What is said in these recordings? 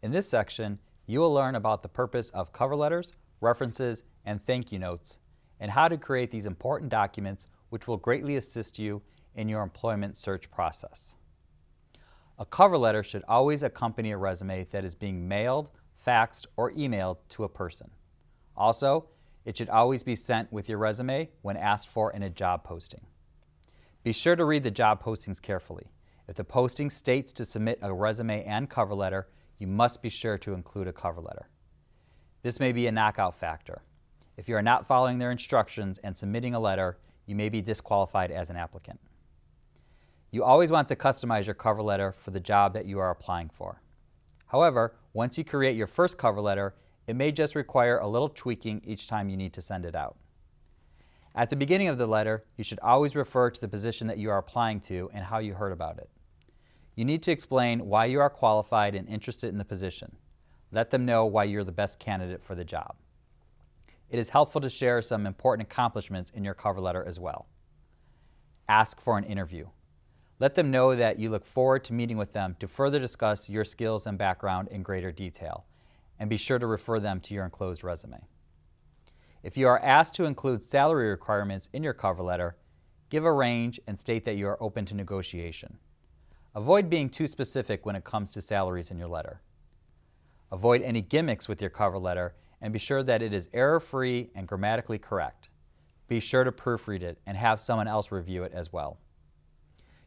In this section, you will learn about the purpose of cover letters, references, and thank you notes, and how to create these important documents which will greatly assist you in your employment search process. A cover letter should always accompany a resume that is being mailed, faxed, or emailed to a person. Also, it should always be sent with your resume when asked for in a job posting. Be sure to read the job postings carefully. If the posting states to submit a resume and cover letter, you must be sure to include a cover letter. This may be a knockout factor. If you are not following their instructions and submitting a letter, you may be disqualified as an applicant. You always want to customize your cover letter for the job that you are applying for. However, once you create your first cover letter, it may just require a little tweaking each time you need to send it out. At the beginning of the letter, you should always refer to the position that you are applying to and how you heard about it. You need to explain why you are qualified and interested in the position. Let them know why you're the best candidate for the job. It is helpful to share some important accomplishments in your cover letter as well. Ask for an interview. Let them know that you look forward to meeting with them to further discuss your skills and background in greater detail, and be sure to refer them to your enclosed resume. If you are asked to include salary requirements in your cover letter, give a range and state that you are open to negotiation. Avoid being too specific when it comes to salaries in your letter. Avoid any gimmicks with your cover letter and be sure that it is error-free and grammatically correct. Be sure to proofread it and have someone else review it as well.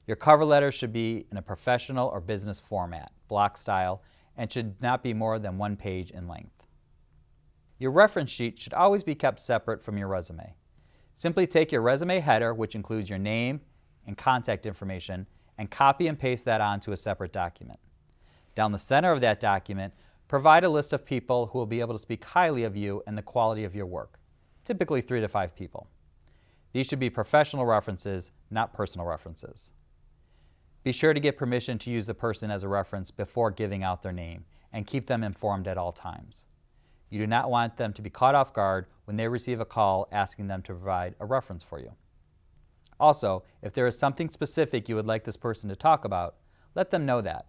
Your cover letter should be in a professional or business format, block style, and should not be more than 1 page in length. Your reference sheet should always be kept separate from your resume. Simply take your resume header, which includes your name and contact information, and copy and paste that onto a separate document. Down the center of that document, provide a list of people who will be able to speak highly of you and the quality of your work, typically 3 to 5 people. These should be professional references, not personal references. Be sure to get permission to use the person as a reference before giving out their name, and keep them informed at all times. You do not want them to be caught off guard when they receive a call asking them to provide a reference for you. Also, if there is something specific you would like this person to talk about, let them know that.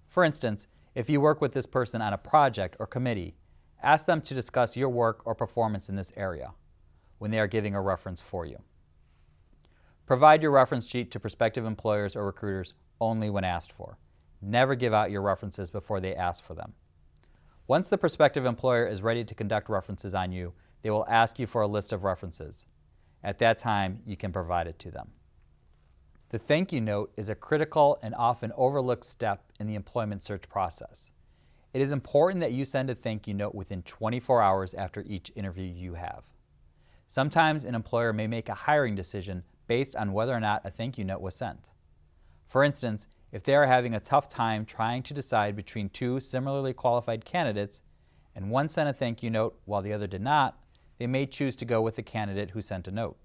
For instance, if you work with this person on a project or committee, ask them to discuss your work or performance in this area when they are giving a reference for you. Provide your reference sheet to prospective employers or recruiters only when asked for. Never give out your references before they ask for them. Once the prospective employer is ready to conduct references on you, they will ask you for a list of references. At that time, you can provide it to them. The thank you note is a critical and often overlooked step in the employment search process. It is important that you send a thank you note within 24 hours after each interview you have. Sometimes an employer may make a hiring decision based on whether or not a thank you note was sent. For instance, if they are having a tough time trying to decide between 2 similarly qualified candidates and one sent a thank you note while the other did not, they may choose to go with the candidate who sent a note.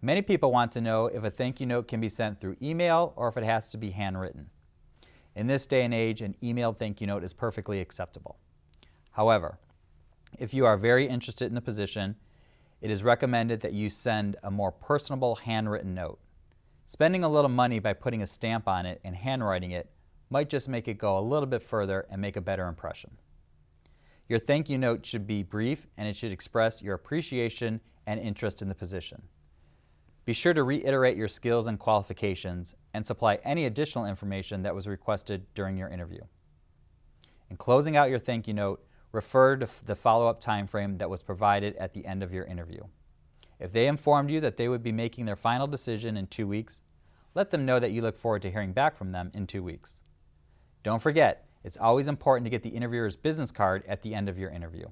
Many people want to know if a thank you note can be sent through email or if it has to be handwritten. In this day and age, an emailed thank you note is perfectly acceptable. However, if you are very interested in the position, it is recommended that you send a more personable handwritten note. Spending a little money by putting a stamp on it and handwriting it might just make it go a little bit further and make a better impression. Your thank you note should be brief and it should express your appreciation and interest in the position. Be sure to reiterate your skills and qualifications and supply any additional information that was requested during your interview. In closing out your thank you note, refer to the follow-up time frame that was provided at the end of your interview. If they informed you that they would be making their final decision in 2 weeks, let them know that you look forward to hearing back from them in 2 weeks. Don't forget, it's always important to get the interviewer's business card at the end of your interview.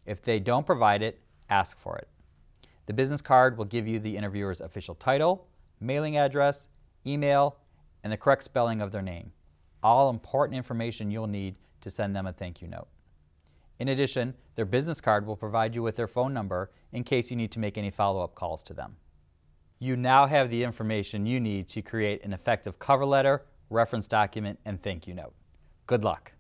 If they don't provide it, ask for it. The business card will give you the interviewer's official title, mailing address, email, and the correct spelling of their name. All important information you'll need to send them a thank you note. In addition, their business card will provide you with their phone number in case you need to make any follow-up calls to them. You now have the information you need to create an effective cover letter, reference document, and thank you note. Good luck.